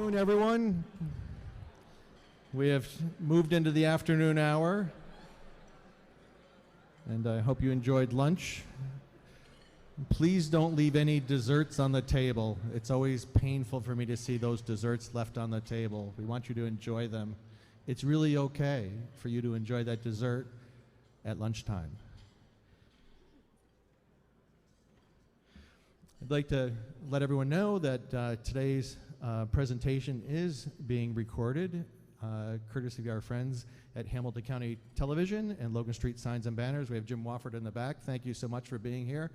afternoon, everyone. We have moved into the afternoon hour, and I hope you enjoyed lunch. Please don't leave any desserts on the table. It's always painful for me to see those desserts left on the table. We want you to enjoy them. It's really okay for you to enjoy that dessert at lunchtime. I'd like to let everyone know that today's presentation is being recorded, courtesy of our friends at Hamilton County Television and Logan Street Signs and Banners. We have Jim Wofford in the back. Thank you so much for being here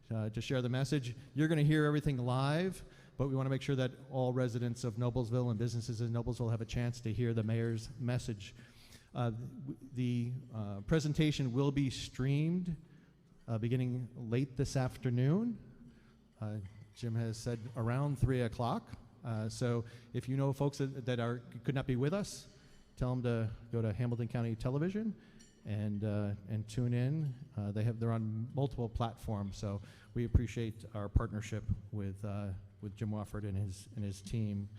to share the message. You're going to hear everything live, but we want to make sure that all residents of Noblesville and businesses in Noblesville have a chance to hear the mayor's message. The presentation will be streamed beginning late this afternoon. Jim has said around 3 o'clock. So if you know folks that could not be with us, tell them to go to Hamilton County Television and tune in. They're on multiple platforms, so we appreciate our partnership with Jim Wofford and his team.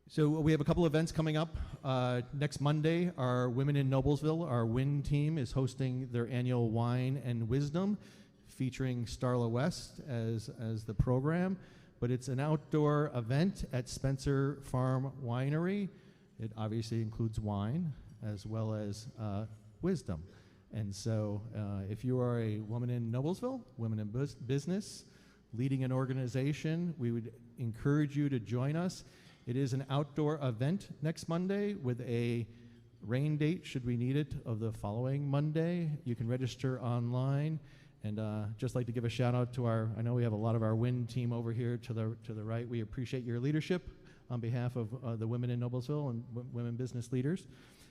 So we have a couple events coming up. Next Monday, our Women in Noblesville, our WIN team, is hosting their annual Wine and Wisdom, featuring Starla West as the program, but it's an outdoor event at Spencer Farm Winery. It obviously includes wine as well as wisdom. And so if you are a woman in Noblesville, women in business, leading an organization, we would encourage you to join us. It is an outdoor event next Monday with a rain date, should we need it, of the following Monday. You can register online. And just like to give a shout out to I know we have a lot of our WIN team over here to the right. We appreciate your leadership on behalf of the women in Noblesville and women business leaders.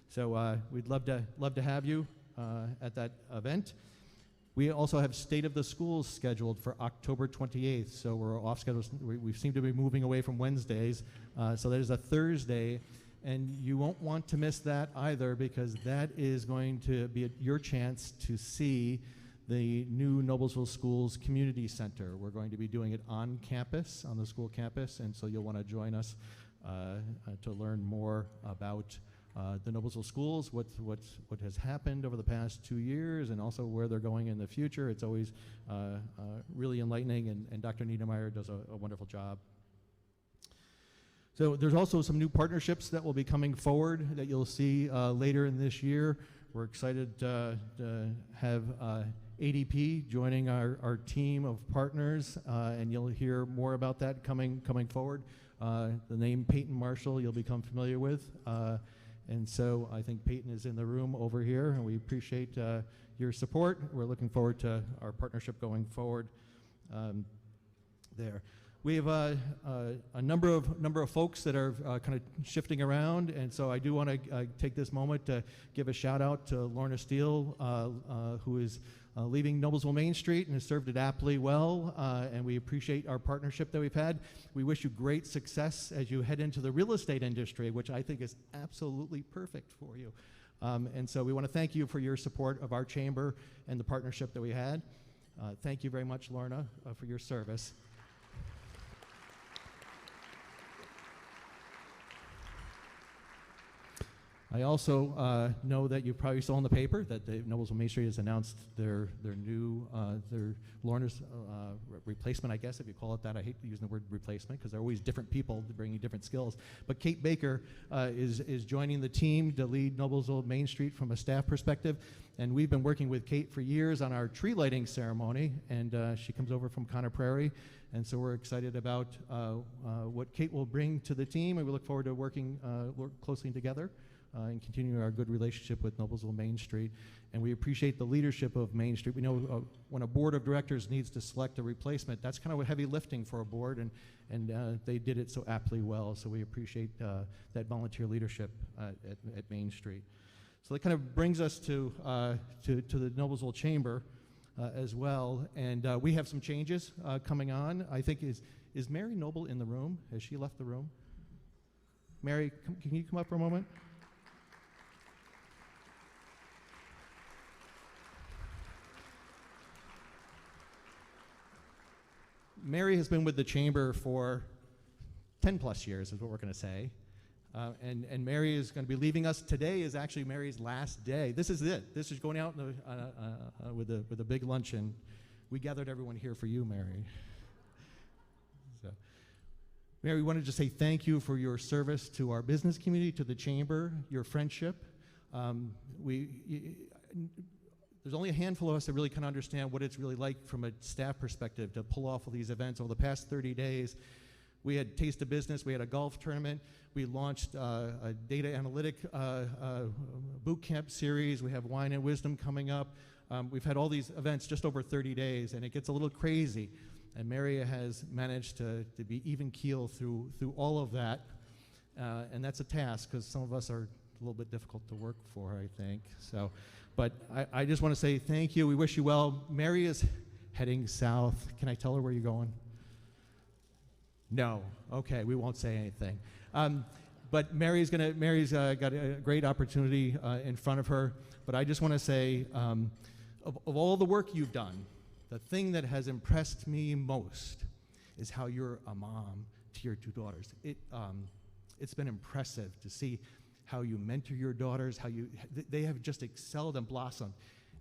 So we'd love to have you at that event. We also have State of the Schools scheduled for October 28th. So we're off schedule. We seem to be moving away from Wednesdays. So that is a Thursday. And you won't want to miss that either, because that is going to be your chance to see the new Noblesville Schools Community Center. We're going to be doing it on campus, on the school campus, and so you'll want to join us to learn more about the Noblesville Schools, what has happened over the past 2 years, and also where they're going in the future. It's always really enlightening, and Dr. Niedermeyer does a wonderful job. So there's also some new partnerships that will be coming forward that you'll see later in this year. We're excited to have ADP joining our team of partners, and you'll hear more about that coming forward. The name Peyton Marshall you'll become familiar with, and so I think Peyton is in the room over here, and we appreciate your support. We're looking forward to our partnership going forward there. We have a number of folks that are kind of shifting around, and so I do want to take this moment to give a shout out to Lorna Steele, who is leaving Noblesville Main Street and has served it aptly well, and we appreciate our partnership that we've had. We wish you great success as you head into the real estate industry, which I think is absolutely perfect for you. And so we want to thank you for your support of our chamber and the partnership that we had. Thank you very much, Lorna, for your service. I also know that you probably saw in the paper that the Noblesville Main Street has announced their new, their Lorna's replacement, I guess, if you call it that. I hate using the word replacement because they're always different people bringing different skills. But Kate Baker is joining the team to lead Noblesville Main Street from a staff perspective. And we've been working with Kate for years on our tree lighting ceremony, and she comes over from Conner Prairie. And so we're excited about what Kate will bring to the team, and we look forward to working closely together. And continuing our good relationship with Noblesville Main Street. And we appreciate the leadership of Main Street. We know when a board of directors needs to select a replacement, that's kind of a heavy lifting for a board, and they did it so aptly well. So we appreciate that volunteer leadership at Main Street. So that kind of brings us to the Noblesville Chamber as well. And we have some changes coming on. I think, is Mary Noble in the room? Has she left the room? Mary, can you come up for a moment? Mary has been with the chamber for 10 plus years is what we're going to say. And Mary is going to be leaving us. Today is actually Mary's last day. This is it. This is going out with a big luncheon. We gathered everyone here for you, Mary. So, Mary, we wanted to say thank you for your service to our business community, to the chamber, your friendship. There's only a handful of us that really can understand what it's really like from a staff perspective to pull off all these events over the past 30 days. We had Taste of Business, we had a golf tournament, we launched a data analytic boot camp series, we have Wine and Wisdom coming up. We've had all these events just over 30 days, and it gets a little crazy. And Mary has managed to be even keel through all of that. And that's a task, because some of us are a little bit difficult to work for, I think. So, but I just want to say thank you. We wish you well. Mary is heading south. Can I tell her where you're going? No. Okay, we won't say anything. But Mary's got a great opportunity in front of her. But I just want to say, of all the work you've done, the thing that has impressed me most is how you're a mom to your two daughters. It's been impressive to see how you mentor your daughters, how they have just excelled and blossomed,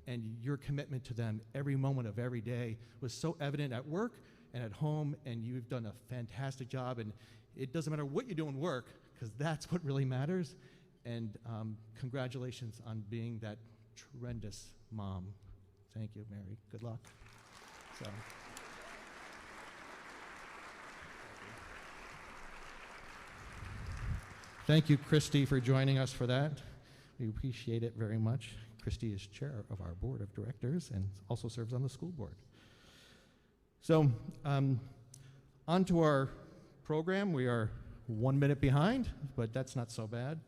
and your commitment to them every moment of every day was so evident at work and at home, and you've done a fantastic job. And it doesn't matter what you do in work, because that's what really matters. And congratulations on being that tremendous mom. Thank you, Mary. Good luck. So. Thank you, Christy, for joining us for that. We appreciate it very much. Christy is chair of our board of directors and also serves on the school board. So, on to our program. We are 1 minute behind, but that's not so bad.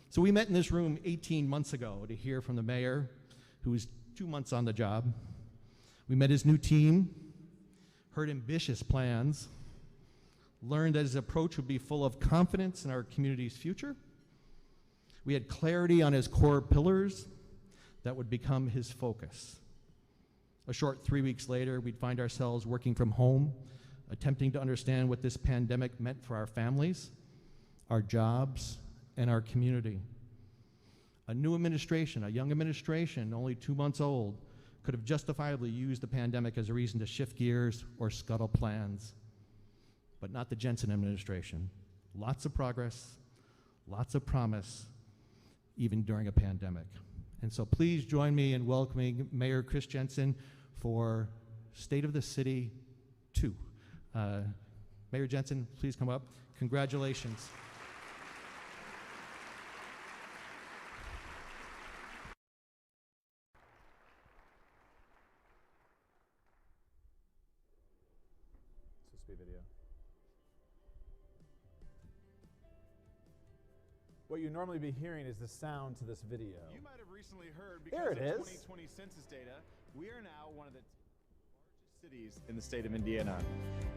So we met in this room 18 months ago to hear from the mayor, who was 2 months on the job. We met his new team, heard ambitious plans, learned that his approach would be full of confidence in our community's future. We had clarity on his core pillars that would become his focus. A short 3 weeks later, we'd find ourselves working from home, attempting to understand what this pandemic meant for our families, our jobs, and our community. A new administration, a young administration, only 2 months old, could have justifiably used the pandemic as a reason to shift gears or scuttle plans. But not the Jensen administration. Lots of progress, lots of promise, even during a pandemic. And so please join me in welcoming Mayor Chris Jensen for State of the City 2. Mayor Jensen, please come up. Congratulations. Video. What you normally be hearing is the sound to this video. You might have recently heard, because of 2020 census data, we are now one of the largest cities in the state of Indiana.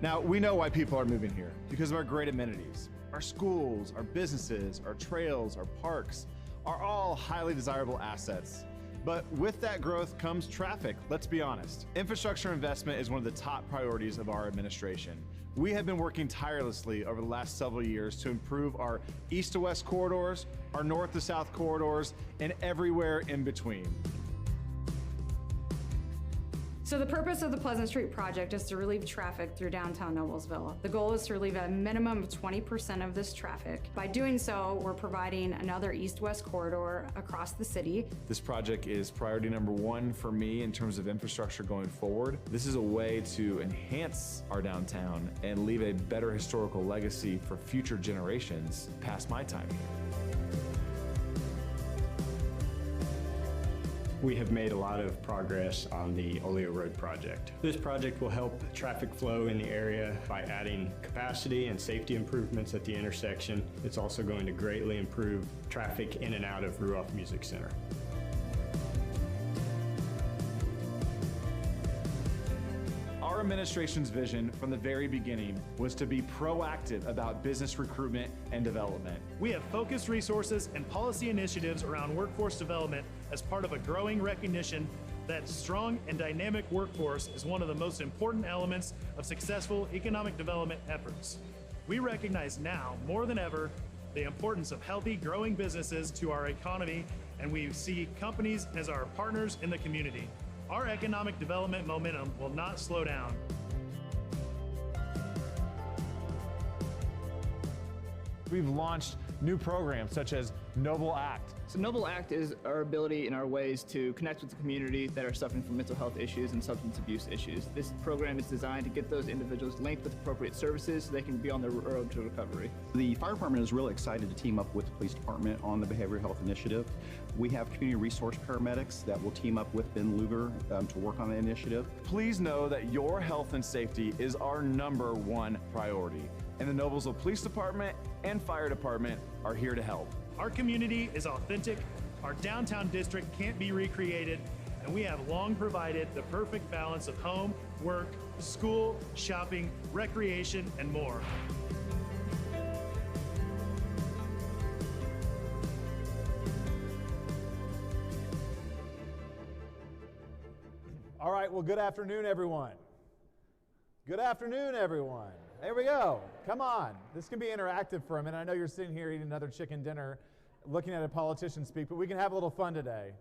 Now, we know why people are moving here, because of our great amenities. Our schools, our businesses, our trails, our parks are all highly desirable assets. But with that growth comes traffic, let's be honest. Infrastructure investment is one of the top priorities of our administration. We have been working tirelessly over the last several years to improve our east to west corridors, our north to south corridors, and everywhere in between. So the purpose of the Pleasant Street project is to relieve traffic through downtown Noblesville. The goal is to relieve a minimum of 20% of this traffic. By doing so, we're providing another east-west corridor across the city. This project is priority number one for me in terms of infrastructure going forward. This is a way to enhance our downtown and leave a better historical legacy for future generations past my time here. We have made a lot of progress on the Oleo Road project. This project will help traffic flow in the area by adding capacity and safety improvements at the intersection. It's also going to greatly improve traffic in and out of Ruoff Music Center. Our administration's vision from the very beginning was to be proactive about business recruitment and development. We have focused resources and policy initiatives around workforce development as part of a growing recognition that strong and dynamic workforce is one of the most important elements of successful economic development efforts. We recognize now, more than ever, the importance of healthy, growing businesses to our economy, and we see companies as our partners in the community. Our economic development momentum will not slow down. We've launched new programs such as Noble Act. So Noble Act is our ability and our ways to connect with the community that are suffering from mental health issues and substance abuse issues. This program is designed to get those individuals linked with appropriate services so they can be on the road to recovery. The fire department is really excited to team up with the police department on the behavioral health initiative. We have community resource paramedics that will team up with Ben Luger to work on the initiative. Please know that your health and safety is our #1 priority, and the Noblesville Police Department and Fire Department are here to help. Our community is authentic, our downtown district can't be recreated, and we have long provided the perfect balance of home, work, school, shopping, recreation, and more. All right, well, good afternoon, everyone. Good afternoon, everyone. There we go. Come on. This can be interactive for a minute. I know you're sitting here eating another chicken dinner, looking at a politician speak, but we can have a little fun today.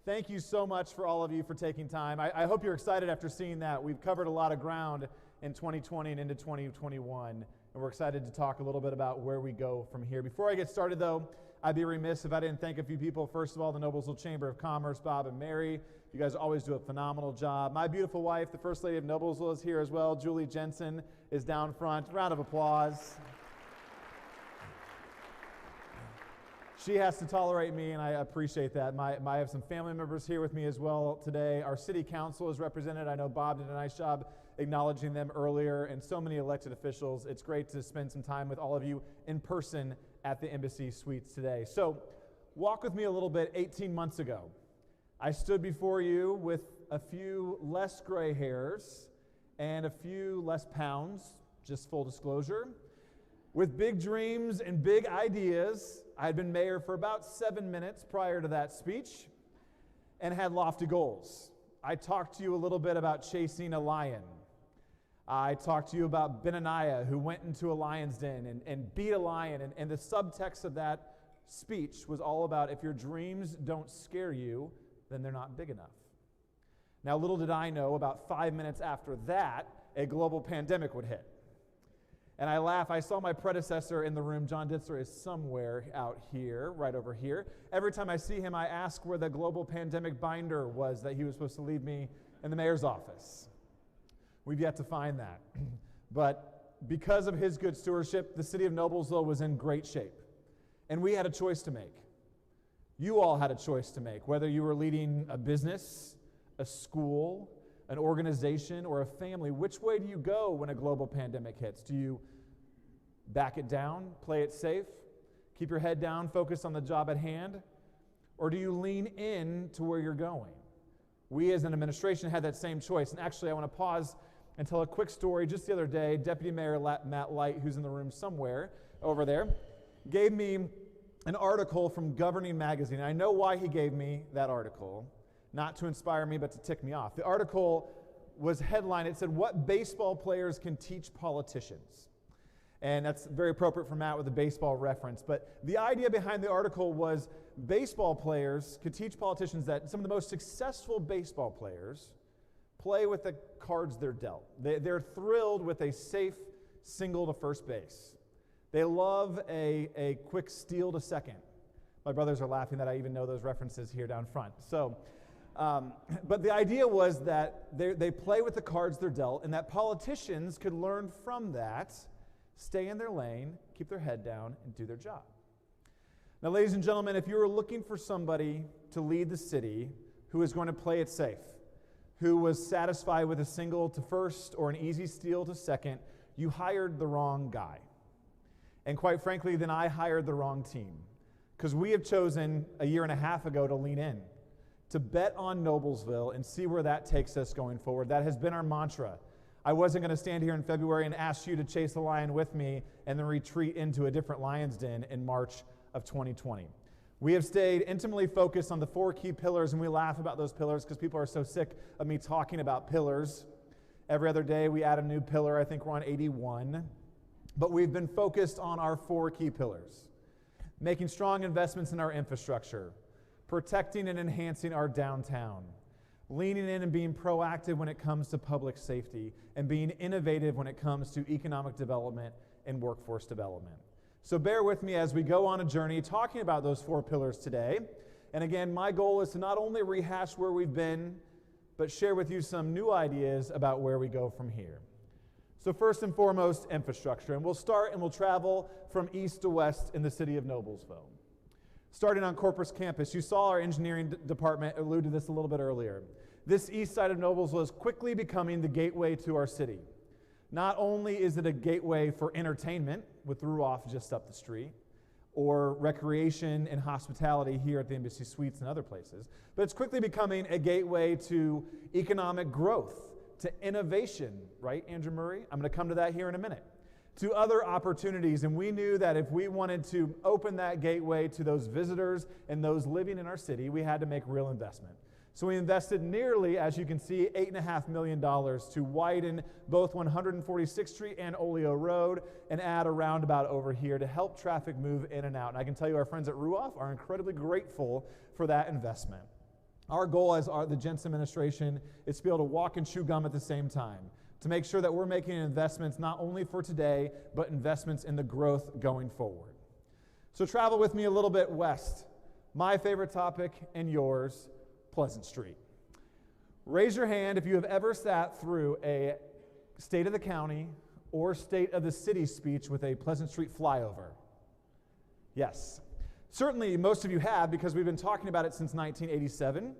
Thank you so much for all of you for taking time. I hope you're excited after seeing that. We've covered a lot of ground in 2020 and into 2021, and we're excited to talk a little bit about where we go from here. Before I get started, though, I'd be remiss if I didn't thank a few people. First of all, the Noblesville Chamber of Commerce, Bob and Mary. You guys always do a phenomenal job. My beautiful wife, the First Lady of Noblesville, is here as well. Julie Jensen is down front. Round of applause. She has to tolerate me, and I appreciate that. I have some family members here with me as well today. Our city council is represented. I know Bob did a nice job acknowledging them earlier, and so many elected officials. It's great to spend some time with all of you in person at the Embassy Suites today. So walk with me a little bit. 18 months ago, I stood before you with a few less gray hairs and a few less pounds, just full disclosure. With big dreams and big ideas, I had been mayor for about 7 minutes prior to that speech and had lofty goals. I talked to you a little bit about chasing a lion. I talked to you about Benaniah, who went into a lion's den and beat a lion. And the subtext of that speech was all about, if your dreams don't scare you, then they're not big enough. Now, little did I know, about 5 minutes after that, a global pandemic would hit. And I laugh. I saw my predecessor in the room. John Ditzer is somewhere out here, right over here. Every time I see him, I ask where the global pandemic binder was that he was supposed to leave me in the mayor's office. We've yet to find that. But because of his good stewardship, the city of Noblesville was in great shape. And we had a choice to make. You all had a choice to make, whether you were leading a business, a school, an organization, or a family. Which way do you go when a global pandemic hits? Do you back it down, play it safe, keep your head down, focus on the job at hand? Or do you lean in to where you're going? We as an administration had that same choice. And actually, I want to pause and tell a quick story. Just the other day, Deputy Mayor Matt Light, who's in the room somewhere over there, gave me an article from Governing Magazine. I know why he gave me that article, not to inspire me, but to tick me off. The article was headlined, it said, "What Baseball Players Can Teach Politicians." And that's very appropriate for Matt with a baseball reference. But the idea behind the article was baseball players could teach politicians that some of the most successful baseball players play with the cards they're dealt. They're thrilled with a safe single to first base. They love a quick steal to second. My brothers are laughing that I even know those references here down front. So, but the idea was that they play with the cards they're dealt, and that politicians could learn from that, stay in their lane, keep their head down, and do their job. Now, ladies and gentlemen, if you were looking for somebody to lead the city who is going to play it safe, who was satisfied with a single to first or an easy steal to second, you hired the wrong guy. And quite frankly, then I hired the wrong team. Because we have chosen a year and a half ago to lean in, to bet on Noblesville and see where that takes us going forward. That has been our mantra. I wasn't going to stand here in February and ask you to chase the lion with me and then retreat into a different lion's den in March of 2020. We have stayed intimately focused on the 4 key pillars, and we laugh about those pillars because people are so sick of me talking about pillars. Every other day we add a new pillar. I think we're on 81. but we've been focused on our 4 key pillars: making strong investments in our infrastructure, protecting and enhancing our downtown, leaning in and being proactive when it comes to public safety, and being innovative when it comes to economic development and workforce development. So bear with me as we go on a journey talking about those 4 pillars today. And again, my goal is to not only rehash where we've been, but share with you some new ideas about where we go from here. So first and foremost, infrastructure. And we'll start and we'll travel from east to west in the city of Noblesville. Starting on Corpus campus, you saw our engineering department allude to this a little bit earlier. This east side of Noblesville is quickly becoming the gateway to our city. Not only is it a gateway for entertainment with Ruoff just up the street, or recreation and hospitality here at the Embassy Suites and other places, but it's quickly becoming a gateway to economic growth, to innovation, right, Andrew Murray? I'm going to come to that here in a minute. To other opportunities, and we knew that if we wanted to open that gateway to those visitors and those living in our city, we had to make real investment. So we invested nearly, as you can see, $8.5 million to widen both 146th Street and Oleo Road and add a roundabout over here to help traffic move in and out. And I can tell you our friends at Ruoff are incredibly grateful for that investment. Our goal as the Jensen administration is to be able to walk and chew gum at the same time, to make sure that we're making investments not only for today, but investments in the growth going forward. So travel with me a little bit west. My favorite topic and yours, Pleasant Street. Raise your hand if you have ever sat through a State of the County or State of the City speech with a Pleasant Street flyover. Yes. Certainly most of you have, because we've been talking about it since 1987.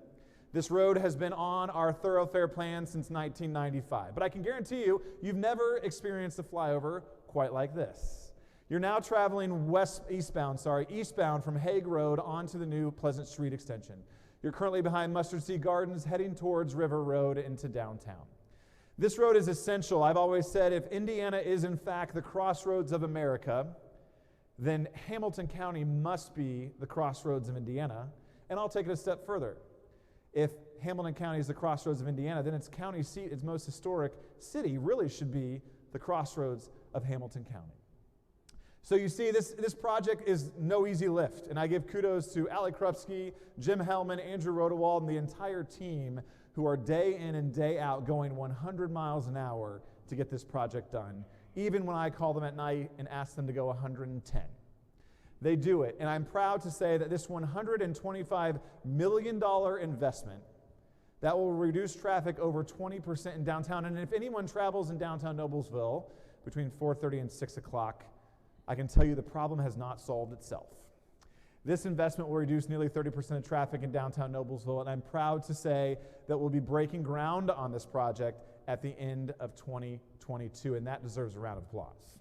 This road has been on our thoroughfare plan since 1995. But I can guarantee you, you've never experienced a flyover quite like this. You're now traveling eastbound from Hague Road onto the new Pleasant Street extension. You're currently behind Mustard Seed Gardens, heading towards River Road into downtown. This road is essential. I've always said if Indiana is in fact the crossroads of America, then Hamilton County must be the crossroads of Indiana. And I'll take it a step further. If Hamilton County is the crossroads of Indiana, then its county seat, its most historic city, really should be the crossroads of Hamilton County. So you see, this project is no easy lift, and I give kudos to Ali Krupski, Jim Hellman, Andrew Rodewald, and the entire team who are day in and day out going 100 miles an hour to get this project done, even when I call them at night and ask them to go 110. They do it, and I'm proud to say that this $125 million investment that will reduce traffic over 20% in downtown, and if anyone travels in downtown Noblesville between 4:30 and 6 o'clock, I can tell you the problem has not solved itself. This investment will reduce nearly 30% of traffic in downtown Noblesville, and I'm proud to say that we'll be breaking ground on this project at the end of 2022, and that deserves a round of applause.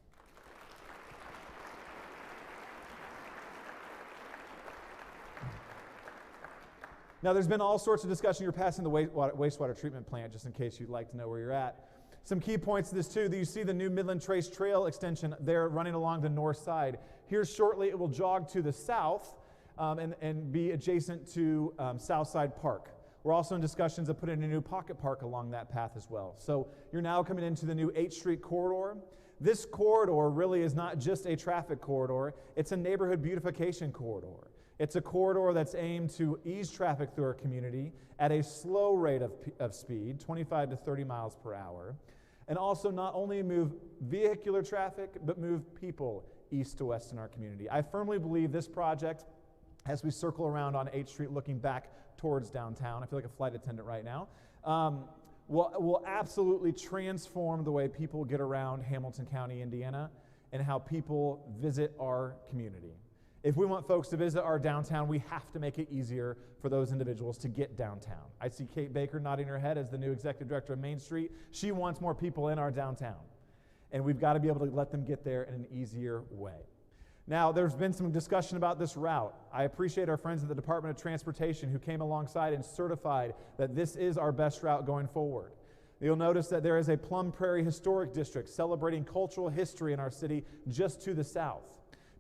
Now, there's been all sorts of discussion. You're passing the wastewater treatment plant, just in case you'd like to know where you're at. Some key points to this too, that you see the new Midland Trace Trail extension there running along the north side. Here shortly it will jog to the south and be adjacent to Southside Park. We're also in discussions of putting a new pocket park along that path as well. So you're now coming into the new 8th Street corridor. This corridor really is not just a traffic corridor, it's a neighborhood beautification corridor. It's a corridor that's aimed to ease traffic through our community at a slow rate of speed, 25 to 30 miles per hour, and also not only move vehicular traffic, but move people east to west in our community. I firmly believe this project, as we circle around on 8th Street looking back towards downtown, I feel like a flight attendant right now, will absolutely transform the way people get around Hamilton County, Indiana, and how people visit our community. If we want folks to visit our downtown, we have to make it easier for those individuals to get downtown. I see Kate Baker nodding her head as the new executive director of Main Street. She wants more people in our downtown, and we've got to be able to let them get there in an easier way. Now, there's been some discussion about this route. I appreciate our friends at the Department of Transportation who came alongside and certified that this is our best route going forward. You'll notice that there is a Plum Prairie Historic District celebrating cultural history in our city just to the south.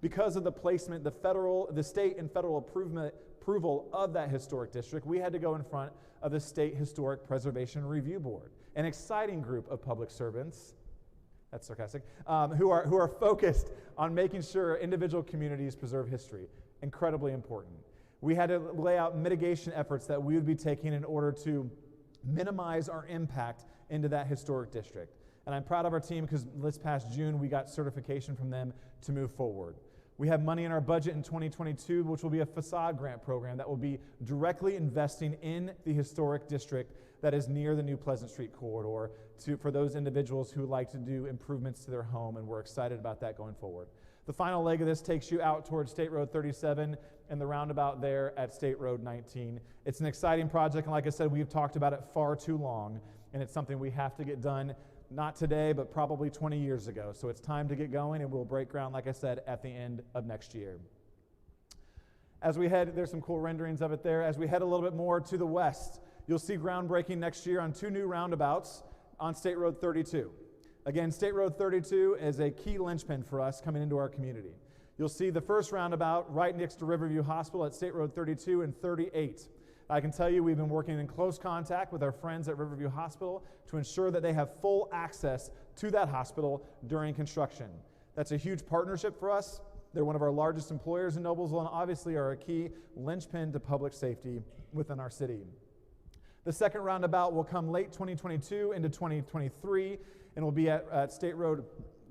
Because of the placement, the state and federal approval of that historic district, we had to go in front of the State Historic Preservation Review Board, an exciting group of public servants that's sarcastic, who are focused on making sure individual communities preserve history. Incredibly important. We had to lay out mitigation efforts that we would be taking in order to minimize our impact into that historic district. And I'm proud of our team because this past June we got certification from them to move forward. We have money in our budget in 2022, which will be a facade grant program that will be directly investing in the historic district that is near the new Pleasant Street corridor for those individuals who like to do improvements to their home, and we're excited about that going forward. The final leg of this takes you out towards State Road 37 and the roundabout there at State Road 19. It's an exciting project, and like I said, we've talked about it far too long, and it's something we have to get done, not today, but probably 20 years ago. So it's time to get going, and we'll break ground, like I said, at the end of next year. As we head, there's some cool renderings of it there. As we head a little bit more to the west, you'll see groundbreaking next year on 2 new roundabouts on State Road 32. Again, State Road 32 is a key linchpin for us coming into our community. You'll see the first roundabout right next to Riverview Hospital at State Road 32 and 38. I can tell you we've been working in close contact with our friends at Riverview Hospital to ensure that they have full access to that hospital during construction. That's a huge partnership for us. They're one of our largest employers in Noblesville and obviously are a key linchpin to public safety within our city. The second roundabout will come late 2022 into 2023 and will be at State Road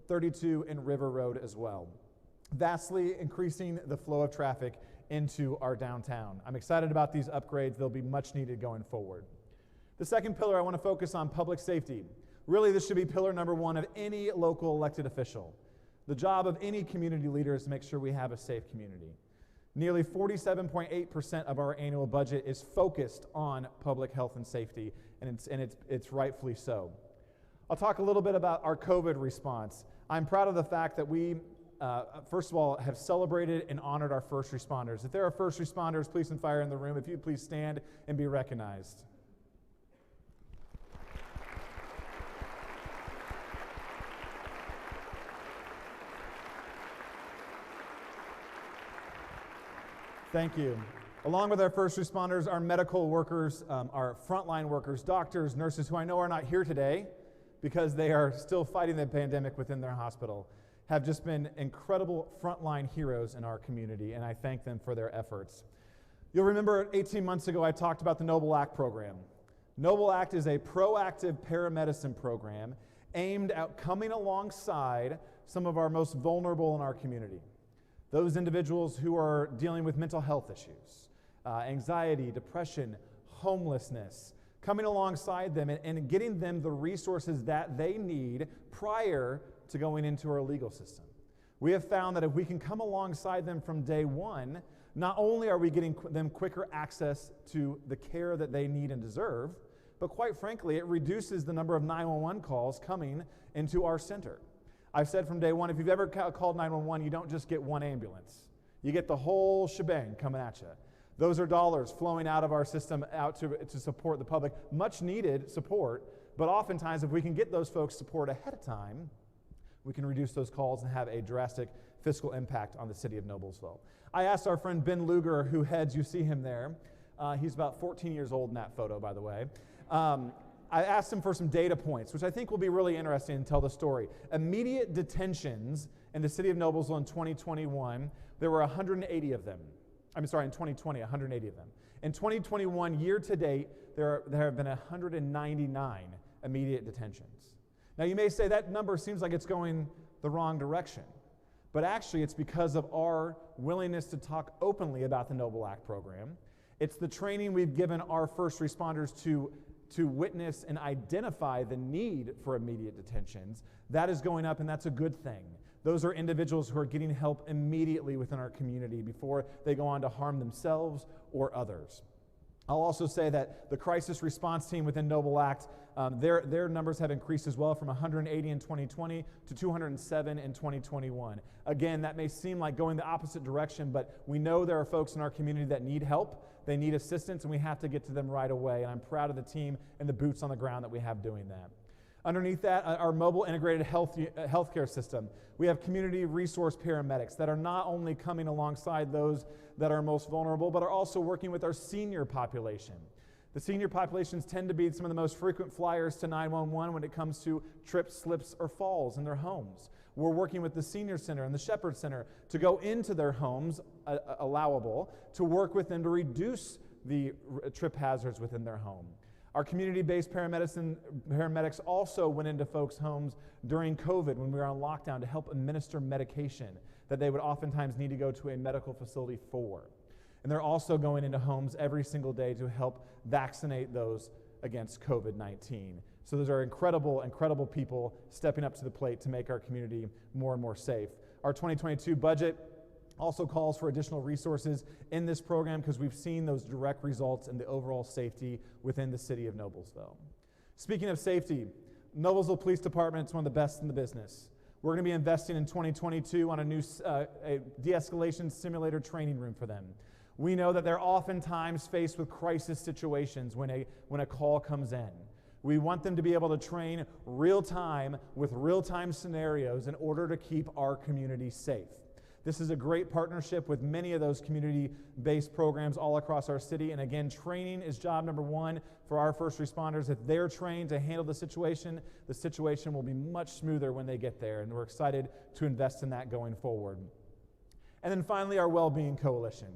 32 and River Road as well, vastly increasing the flow of traffic into our downtown. I'm excited about these upgrades. They'll be much needed going forward. The second pillar, I want to focus on public safety. Really, this should be pillar number 1 of any local elected official. The job of any community leader is to make sure we have a safe community. Nearly 47.8% of our annual budget is focused on public health and safety, and it's rightfully so. I'll talk a little bit about our COVID response. I'm proud of the fact that we first of all, have celebrated and honored our first responders. If there are first responders, police and fire in the room, if you'd please stand and be recognized. Thank you. Along with our first responders, our medical workers, our frontline workers, doctors, nurses, who I know are not here today because they are still fighting the pandemic within their hospital, have just been incredible frontline heroes in our community, and I thank them for their efforts. You'll remember 18 months ago I talked about the Noble Act program. Noble Act is a proactive paramedicine program aimed at coming alongside some of our most vulnerable in our community. Those individuals who are dealing with mental health issues, anxiety, depression, homelessness, coming alongside them and getting them the resources that they need prior to going into our legal system. We have found that if we can come alongside them from day one, not only are we getting them quicker access to the care that they need and deserve, but quite frankly, it reduces the number of 911 calls coming into our center. I've said from day one, if you've ever called 911, you don't just get one ambulance. You get the whole shebang coming at you. Those are dollars flowing out of our system out to support the public. Much needed support, but oftentimes if we can get those folks support ahead of time, we can reduce those calls and have a drastic fiscal impact on the city of Noblesville. I asked our friend Ben Luger, who heads, you see him there. He's about 14 years old in that photo, by the way. I asked him for some data points, which I think will be really interesting and tell the story. Immediate detentions in the city of Noblesville in 2021, there were 180 of them. I'm sorry, in 2020, 180 of them. In 2021, year to date, there have been 199 immediate detentions. Now you may say that number seems like it's going the wrong direction, but actually it's because of our willingness to talk openly about the Noble Act program. It's the training we've given our first responders to witness and identify the need for immediate detentions. That is going up, and that's a good thing. Those are individuals who are getting help immediately within our community before they go on to harm themselves or others. I'll also say that the crisis response team within Noble Act, their numbers have increased as well from 180 in 2020 to 207 in 2021. Again, that may seem like going the opposite direction, but we know there are folks in our community that need help, they need assistance, and we have to get to them right away, and I'm proud of the team and the boots on the ground that we have doing that. Underneath that, our mobile integrated healthcare system. We have community resource paramedics that are not only coming alongside those that are most vulnerable, but are also working with our senior population. The senior populations tend to be some of the most frequent flyers to 911 when it comes to trips, slips, or falls in their homes. We're working with the Senior Center and the Shepherd Center to go into their homes, allowable, to work with them to reduce the trip hazards within their home. Our community-based paramedics also went into folks' homes during COVID when we were on lockdown to help administer medication that they would oftentimes need to go to a medical facility for. And they're also going into homes every single day to help vaccinate those against COVID-19. So those are incredible, incredible people stepping up to the plate to make our community more and more safe. Our 2022 budget also calls for additional resources in this program because we've seen those direct results in the overall safety within the city of Noblesville. Speaking of safety, Noblesville Police Department is one of the best in the business. We're going to be investing in 2022 on a new a de-escalation simulator training room for them. We know that they're oftentimes faced with crisis situations when a call comes in. We want them to be able to train real time with real-time scenarios in order to keep our community safe. This is a great partnership with many of those community-based programs all across our city. And again, training is job number one for our first responders. If they're trained to handle the situation will be much smoother when they get there. And we're excited to invest in that going forward. And then finally, our Wellbeing Coalition.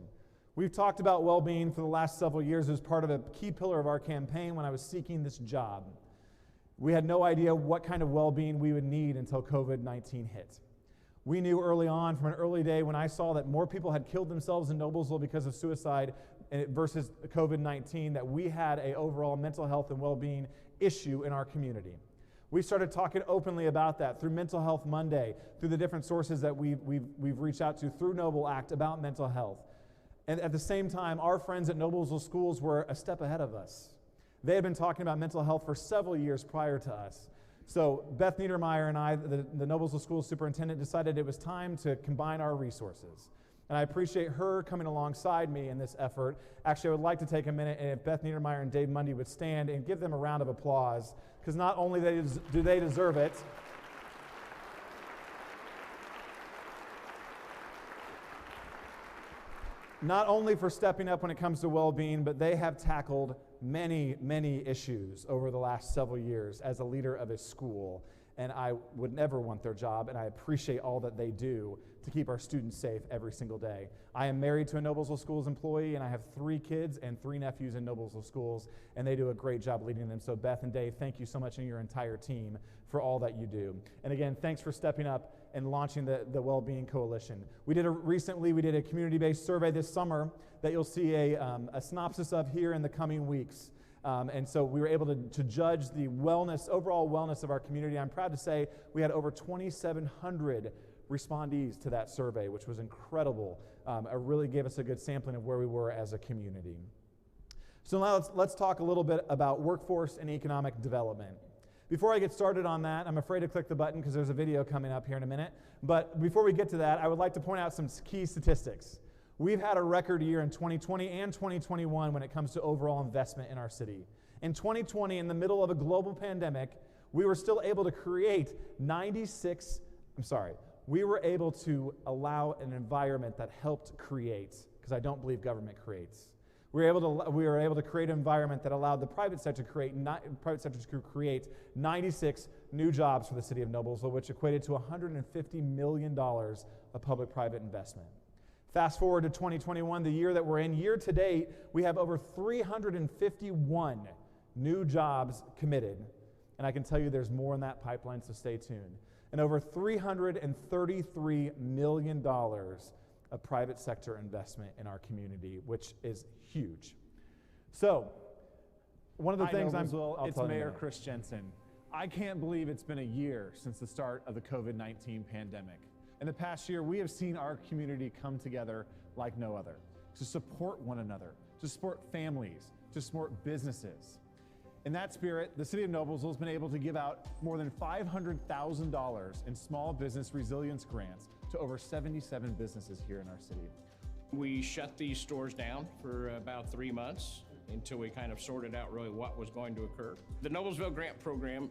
We've talked about well-being for the last several years as part of a key pillar of our campaign when I was seeking this job. We had no idea what kind of well-being we would need until COVID-19 hit. We knew early on, from an early day, when I saw that more people had killed themselves in Noblesville because of suicide versus COVID-19, that we had an overall mental health and well-being issue in our community. We started talking openly about that through Mental Health Monday, through the different sources that we've reached out to through Noble Act about mental health. And at the same time, our friends at Noblesville Schools were a step ahead of us. They had been talking about mental health for several years prior to us. So Beth Niedermeyer and I, the Noblesville Schools superintendent, decided it was time to combine our resources. And I appreciate her coming alongside me in this effort. Actually, I would like to take a minute, and if Beth Niedermeyer and Dave Mundy would stand and give them a round of applause, because not only do they deserve it, not only for stepping up when it comes to well-being, but they have tackled many, many issues over the last several years as a leader of a school. And I would never want their job, and I appreciate all that they do to keep our students safe every single day. I am married to a Noblesville Schools employee, and I have 3 kids and 3 nephews in Noblesville Schools, and they do a great job leading them. So Beth and Dave, thank you so much, and your entire team for all that you do. And again, thanks for stepping up and launching the Wellbeing Coalition. Recently we did a community-based survey this summer that you'll see a synopsis of here in the coming weeks. And so we were able to judge the overall wellness of our community. I'm proud to say we had over 2,700 respondees to that survey, which was incredible. It really gave us a good sampling of where we were as a community. So now let's talk a little bit about workforce and economic development. Before I get started on that, I'm afraid to click the button because there's a video coming up here in a minute. But before we get to that, I would like to point out some key statistics. We've had a record year in 2020 and 2021 when it comes to overall investment in our city. In 2020, in the middle of a global pandemic, we were still able to create we were able to allow an environment that helped create, because I don't believe government creates. We were able to create an environment that allowed the private sector to create 96 new jobs for the city of Noblesville, which equated to $150 million of public-private investment. Fast forward to 2021, the year that we're in. Year to date, we have over 351 new jobs committed. And I can tell you there's more in that pipeline, so stay tuned. And over $333 million of private sector investment in our community, which is huge. So, one of the things it's Mayor Chris Jensen. I can't believe it's been a year since the start of the COVID-19 pandemic. In the past year, we have seen our community come together like no other, to support one another, to support families, to support businesses. In that spirit, the City of Noblesville has been able to give out more than $500,000 in small business resilience grants to over 77 businesses here in our city. We shut these stores down for about 3 months until we kind of sorted out really what was going to occur. The Noblesville Grant Program,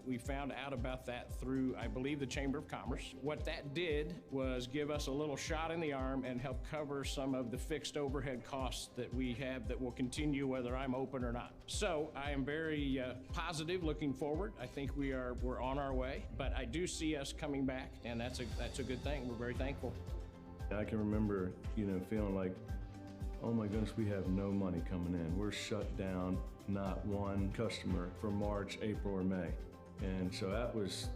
we found out about that through, I believe, the Chamber of Commerce. What that did was give us a little shot in the arm and help cover some of the fixed overhead costs that we have that will continue whether I'm open or not. So I am very positive looking forward. I think we're on our way, but I do see us coming back, and that's a good thing. We're very thankful. I can remember, feeling like, oh my goodness, we have no money coming in. We're shut down, not one customer for March, April, or May. And so that was,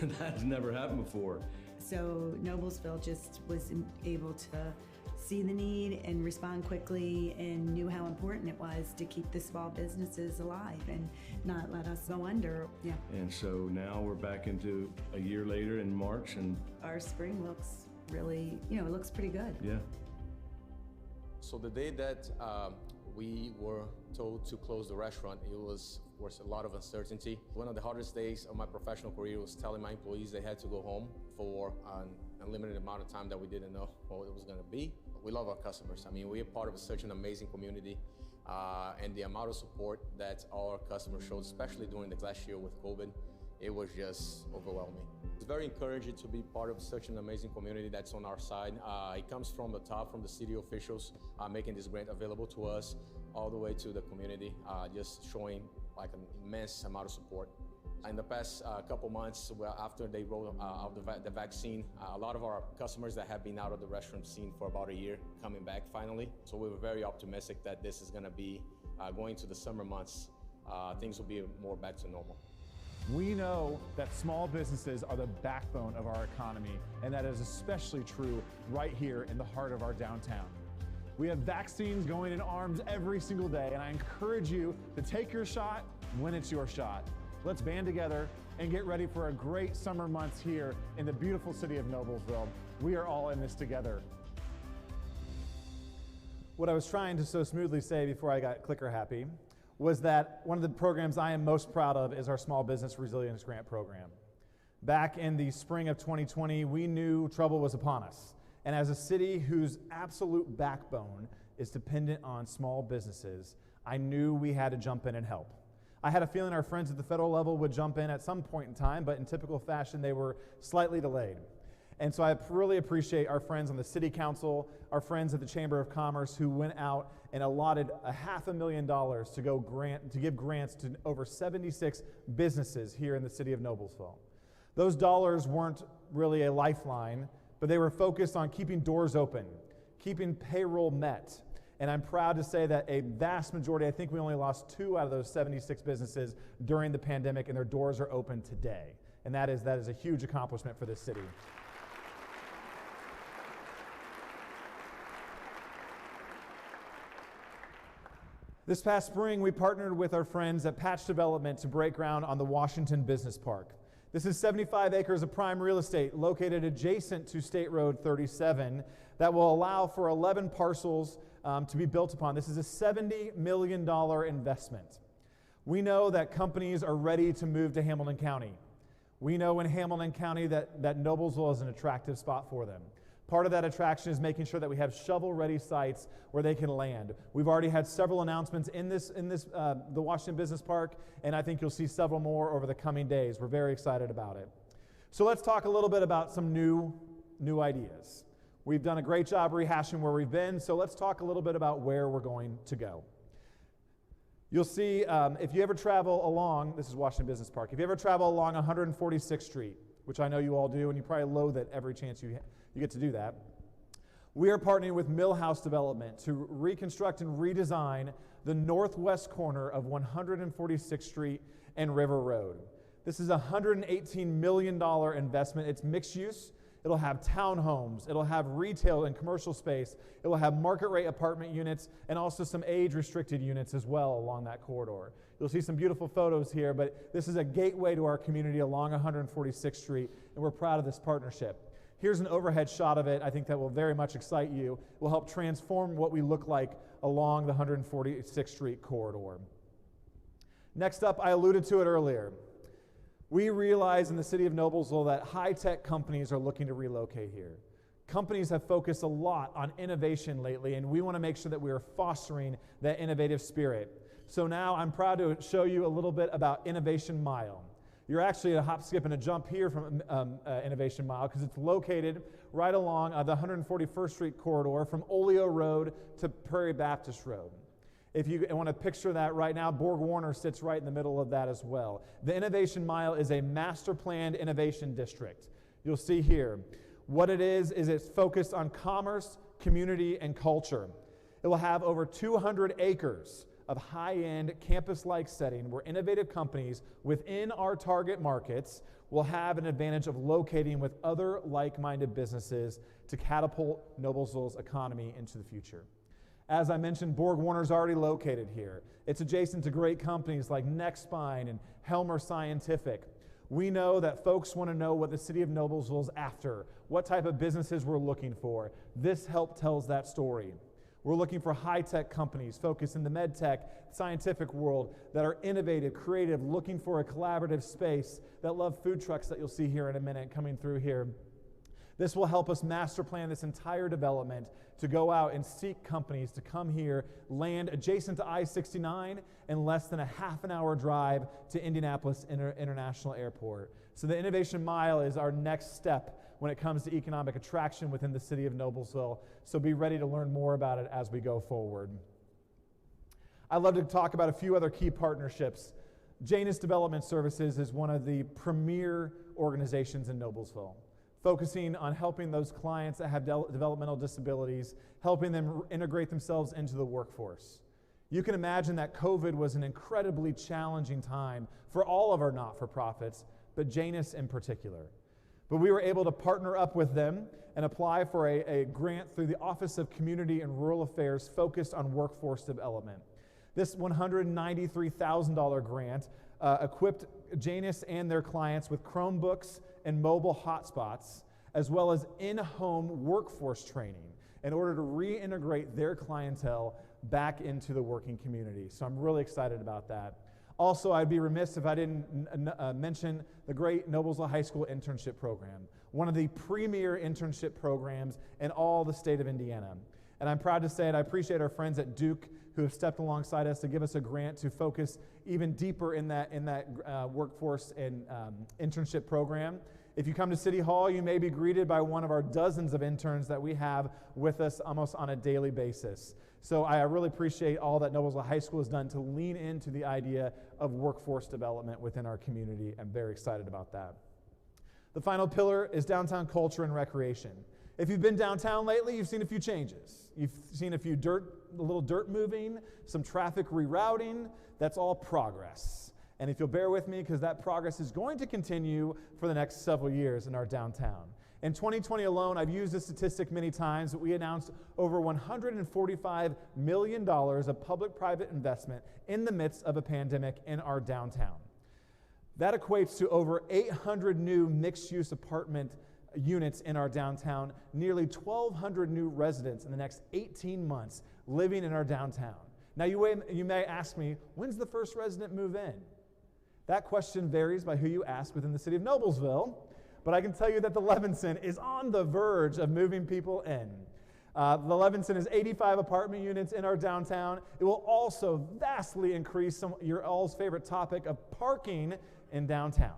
that's never happened before. So Noblesville just was able to see the need and respond quickly and knew how important it was to keep the small businesses alive and not let us go under. Yeah. And so now we're back into a year later in March, and our spring looks really, it looks pretty good. Yeah. So the day that we were told to close the restaurant, it was, of course, a lot of uncertainty. One of the hardest days of my professional career was telling my employees they had to go home for an unlimited amount of time that we didn't know what it was going to be. We love our customers. I mean, we are part of such an amazing community, and the amount of support that our customers showed, especially during the last year with COVID, it was just overwhelming. It's very encouraging to be part of such an amazing community that's on our side. It comes from the top, from the city officials making this grant available to us, all the way to the community, just showing like an immense amount of support. In the past couple months, after they rolled out the vaccine, a lot of our customers that have been out of the restaurant scene for about a year coming back finally. So we were very optimistic that this is going to be going to the summer months. Things will be more back to normal. We know that small businesses are the backbone of our economy, and that is especially true right here in the heart of our downtown. We have vaccines going in arms every single day, and I encourage you to take your shot when it's your shot. Let's band together and get ready for a great summer months here in the beautiful city of Noblesville. We are all in this together. What I was trying to so smoothly say before I got clicker happy was that one of the programs I am most proud of is our Small Business Resilience Grant Program. Back in the spring of 2020, we knew trouble was upon us. And as a city whose absolute backbone is dependent on small businesses, I knew we had to jump in and help. I had a feeling our friends at the federal level would jump in at some point in time, but in typical fashion, they were slightly delayed. And so I really appreciate our friends on the City Council, our friends at the Chamber of Commerce who went out and allotted $500,000 to give grants to over 76 businesses here in the city of Noblesville. Those dollars weren't really a lifeline, but they were focused on keeping doors open, keeping payroll met. And I'm proud to say that a vast majority, I think we only lost 2 out of those 76 businesses during the pandemic, and their doors are open today. And that is a huge accomplishment for this city. This past spring, we partnered with our friends at Patch Development to break ground on the Washington Business Park. This is 75 acres of prime real estate located adjacent to State Road 37 that will allow for 11 parcels to be built upon. This is a $70 million investment. We know that companies are ready to move to Hamilton County. We know in Hamilton County that Noblesville is an attractive spot for them. Part of that attraction is making sure that we have shovel-ready sites where they can land. We've already had several announcements in the Washington Business Park, and I think you'll see several more over the coming days. We're very excited about it. So let's talk a little bit about some new ideas. We've done a great job rehashing where we've been, so let's talk a little bit about where we're going to go. You'll see, if you ever travel along, this is Washington Business Park, if you ever travel along 146th Street, which I know you all do, and you probably loathe it every chance you get to do that, we are partnering with Millhouse Development to reconstruct and redesign the northwest corner of 146th Street and River Road. This is a $118 million investment. It's mixed use. It'll have townhomes. It'll have retail and commercial space. It will have market rate apartment units and also some age-restricted units as well along that corridor. You'll see some beautiful photos here, but this is a gateway to our community along 146th Street, and we're proud of this partnership. Here's an overhead shot of it. I think that will very much excite you. It will help transform what we look like along the 146th Street corridor. Next up, I alluded to it earlier. We realize in the city of Noblesville that high-tech companies are looking to relocate here. Companies have focused a lot on innovation lately, and we want to make sure that we are fostering that innovative spirit. So now I'm proud to show you a little bit about Innovation Mile. You're actually a hop, skip, and a jump here from Innovation Mile because it's located right along the 141st Street corridor from Oleo Road to Prairie Baptist Road. If you want to picture that right now, Borg Warner sits right in the middle of that as well. The Innovation Mile is a master planned innovation district. You'll see here. What it is it's focused on commerce, community, and culture. It will have over 200 acres of high-end campus-like setting where innovative companies within our target markets will have an advantage of locating with other like-minded businesses to catapult Noblesville's economy into the future. As I mentioned, Borg Warner's already located here. It's adjacent to great companies like NextSpine and Helmer Scientific. We know that folks want to know what the city of Noblesville is after, what type of businesses we're looking for. This help tells that story. We're looking for high-tech companies focused in the med-tech, scientific world that are innovative, creative, looking for a collaborative space, that love food trucks that you'll see here in a minute coming through here. This will help us master plan this entire development to go out and seek companies to come here, land adjacent to I-69 and less than a half an hour drive to Indianapolis International Airport. So the Innovation Mile is our next step when it comes to economic attraction within the city of Noblesville. So be ready to learn more about it as we go forward. I'd love to talk about a few other key partnerships. Janus Development Services is one of the premier organizations in Noblesville, focusing on helping those clients that have developmental disabilities, helping them integrate themselves into the workforce. You can imagine that COVID was an incredibly challenging time for all of our not-for-profits, but Janus in particular. But we were able to partner up with them and apply for a grant through the Office of Community and Rural Affairs focused on workforce development. This $193,000 grant equipped Janus and their clients with Chromebooks and mobile hotspots, as well as in-home workforce training in order to reintegrate their clientele back into the working community. So I'm really excited about that. Also, I'd be remiss if I didn't mention the great Noblesville High School internship program, one of the premier internship programs in all the state of Indiana. And I'm proud to say it, I appreciate our friends at Duke who have stepped alongside us to give us a grant to focus even deeper in that workforce and internship program. If you come to City Hall, you may be greeted by one of our dozens of interns that we have with us almost on a daily basis. So I really appreciate all that Noblesville High School has done to lean into the idea of workforce development within our community. I'm very excited about that. The final pillar is downtown culture and recreation. If you've been downtown lately, you've seen a few changes. You've seen a little dirt moving, some traffic rerouting. That's all progress. And if you'll bear with me, because that progress is going to continue for the next several years in our downtown. In 2020 alone, I've used this statistic many times, but we announced over $145 million of public-private investment in the midst of a pandemic in our downtown. That equates to over 800 new mixed-use apartment units in our downtown, nearly 1,200 new residents in the next 18 months living in our downtown. Now, you may ask me, when's the first resident move in? That question varies by who you ask within the city of Noblesville, but I can tell you that the Levinson is on the verge of moving people in. The Levinson is 85 apartment units in our downtown. It will also vastly increase your all's favorite topic of parking in downtown.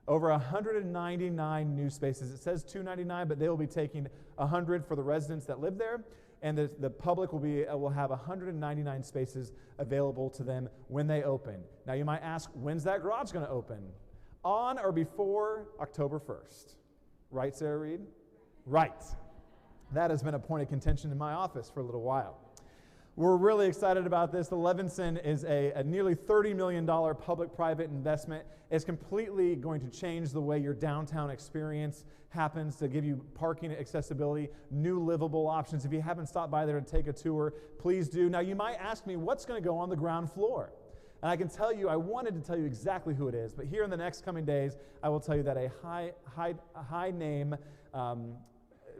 Over 199 new spaces. It says 299, but they will be taking 100 for the residents that live there, and the public will have 199 spaces available to them when they open. Now you might ask, when's that garage going to open? On or before October 1st. Right, Sarah Reed? Right. That has been a point of contention in my office for a little while. We're really excited about this. The Levinson is a nearly $30 million public-private investment. It's completely going to change the way your downtown experience happens, to give you parking accessibility, new livable options. If you haven't stopped by there to take a tour, please do. Now, you might ask me, what's going to go on the ground floor? And I can tell you, I wanted to tell you exactly who it is, but here in the next coming days, I will tell you that a high-name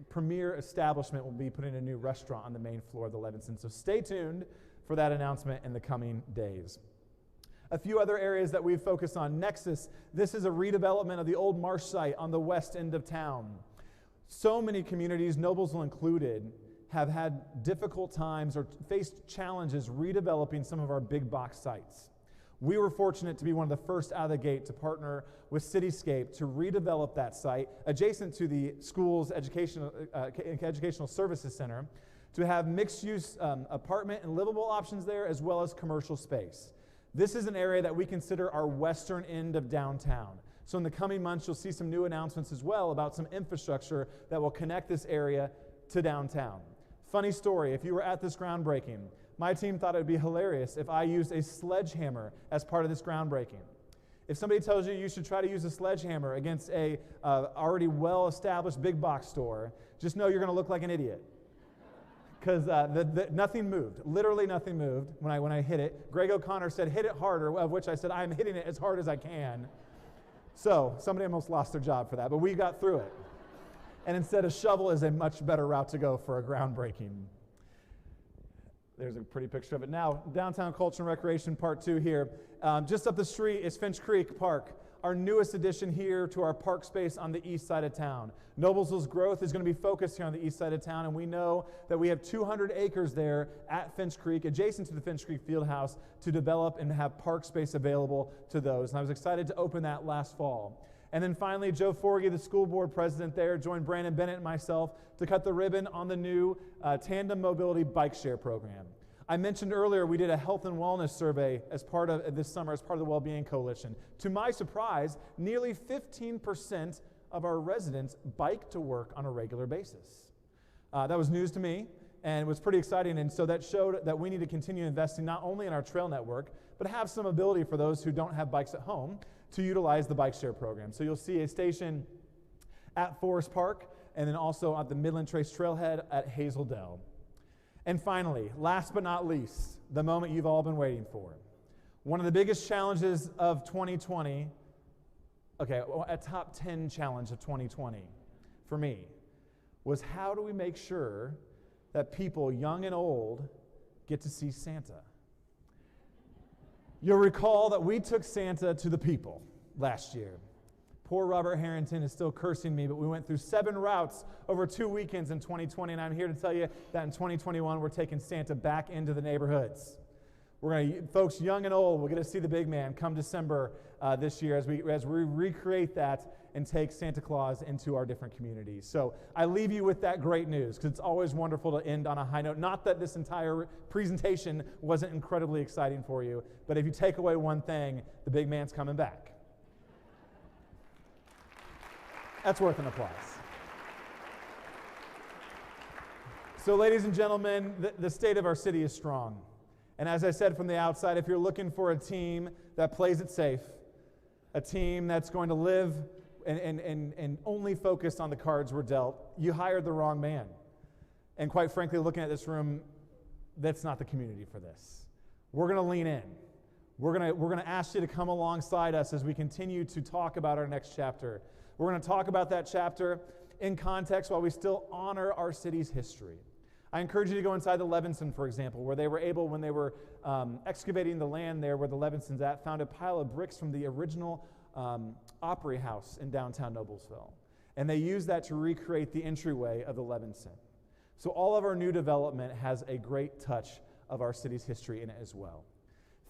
premier establishment will be putting a new restaurant on the main floor of the Levinson. So stay tuned for that announcement in the coming days. A few other areas that we've focused on. Nexus, this is a redevelopment of the old Marsh site on the west end of town. So many communities, Noblesville included, have had difficult times or faced challenges redeveloping some of our big box sites. We were fortunate to be one of the first out of the gate to partner with Cityscape to redevelop that site adjacent to the school's educational services center to have mixed-use apartment and livable options there as well as commercial space. This is an area that we consider our western end of downtown. So in the coming months, you'll see some new announcements as well about some infrastructure that will connect this area to downtown. Funny story, if you were at this groundbreaking, my team thought it would be hilarious if I used a sledgehammer as part of this groundbreaking. If somebody tells you you should try to use a sledgehammer against a already well-established big box store, just know you're going to look like an idiot. Because nothing moved, literally nothing moved when I hit it. Greg O'Connor said, hit it harder, of which I said, I'm hitting it as hard as I can. So somebody almost lost their job for that, but we got through it. And instead, a shovel is a much better route to go for a groundbreaking. There's a pretty picture of it. Now, Downtown Culture and Recreation Part 2 here. Just up the street is Finch Creek Park, our newest addition here to our park space on the east side of town. Noblesville's growth is going to be focused here on the east side of town, and we know that we have 200 acres there at Finch Creek, adjacent to the Finch Creek Fieldhouse, to develop and have park space available to those. And I was excited to open that last fall. And then finally, Joe Forgy, the school board president there, joined Brandon Bennett and myself to cut the ribbon on the new Tandem Mobility Bike Share program. I mentioned earlier we did a health and wellness survey as part of this summer as part of the Wellbeing Coalition. To my surprise, nearly 15% of our residents bike to work on a regular basis. That was news to me, and it was pretty exciting, and so that showed that we need to continue investing not only in our trail network, but have some ability for those who don't have bikes at home to utilize the bike share program. So you'll see a station at Forest Park, and then also at the Midland Trace Trailhead at Hazel Dell. And finally, last but not least, the moment you've all been waiting for. One of the biggest challenges of 2020, a top 10 challenge of 2020 for me, was how do we make sure that people, young and old, get to see Santa? You'll recall that we took Santa to the people last year. Poor Robert Harrington is still cursing me, but we went through 7 routes over 2 weekends in 2020, and I'm here to tell you that in 2021, we're taking Santa back into the neighborhoods. Folks young and old will get to see the big man come December this year as we recreate that and take Santa Claus into our different communities. So I leave you with that great news, because it's always wonderful to end on a high note. Not that this entire presentation wasn't incredibly exciting for you, but if you take away one thing, the big man's coming back. That's worth an applause. So ladies and gentlemen, the state of our city is strong. And as I said from the outside, if you're looking for a team that plays it safe, a team that's going to live and only focus on the cards we're dealt, you hired the wrong man. And quite frankly, looking at this room, that's not the community for this. We're going to lean in. We're going to ask you to come alongside us as we continue to talk about our next chapter. We're going to talk about that chapter in context while we still honor our city's history. I encourage you to go inside the Levinson, for example, where they were able, when they were excavating the land there where the Levinson's at, found a pile of bricks from the original Opry House in downtown Noblesville. And they used that to recreate the entryway of the Levinson. So all of our new development has a great touch of our city's history in it as well.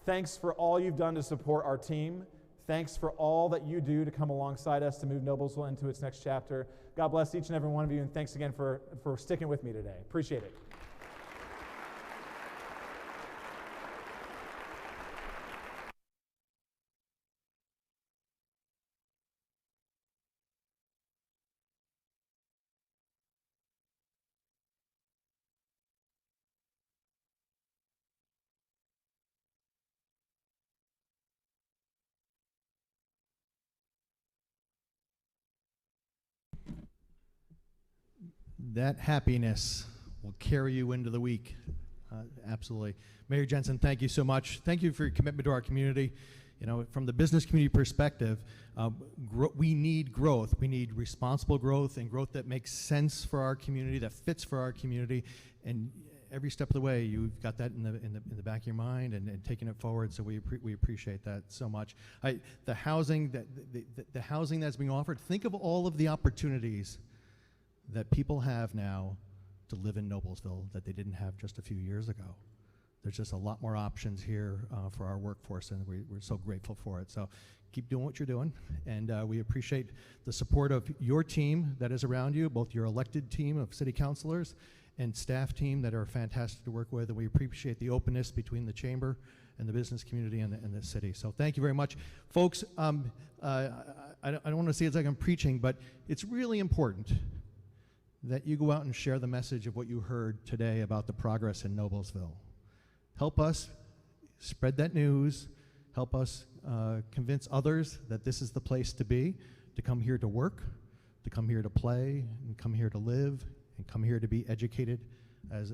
Thanks for all you've done to support our team. Thanks for all that you do to come alongside us to move Noblesville into its next chapter. God bless each and every one of you, and thanks again for sticking with me today. Appreciate it. That happiness will carry you into the week. Absolutely. Mayor Jensen, thank you so much. Thank you for your commitment to our community. You know, from the business community perspective, we need growth. We need responsible growth and growth that makes sense for our community, that fits for our community. And every step of the way, you've got that in the back of your mind and taking it forward. So we appreciate that so much. The housing that's being offered. Think of all of the opportunities that people have now to live in Noblesville that they didn't have just a few years ago. There's just a lot more options here for our workforce, and we're so grateful for it. So keep doing what you're doing, and we appreciate the support of your team that is around you, both your elected team of city councilors and staff team that are fantastic to work with, and we appreciate the openness between the chamber and the business community and the city. So thank you very much. Folks, I don't want to see it like I'm preaching, but it's really important that you go out and share the message of what you heard today about the progress in Noblesville. Help us spread that news. Help us convince others that this is the place to be, to come here to work, to come here to play, and come here to live, and come here to be educated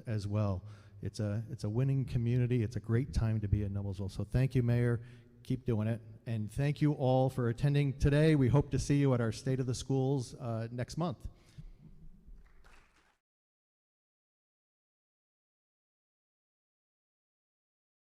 as well. It's a winning community. It's a great time to be in Noblesville. So thank you, Mayor. Keep doing it. And thank you all for attending today. We hope to see you at our State of the Schools next month.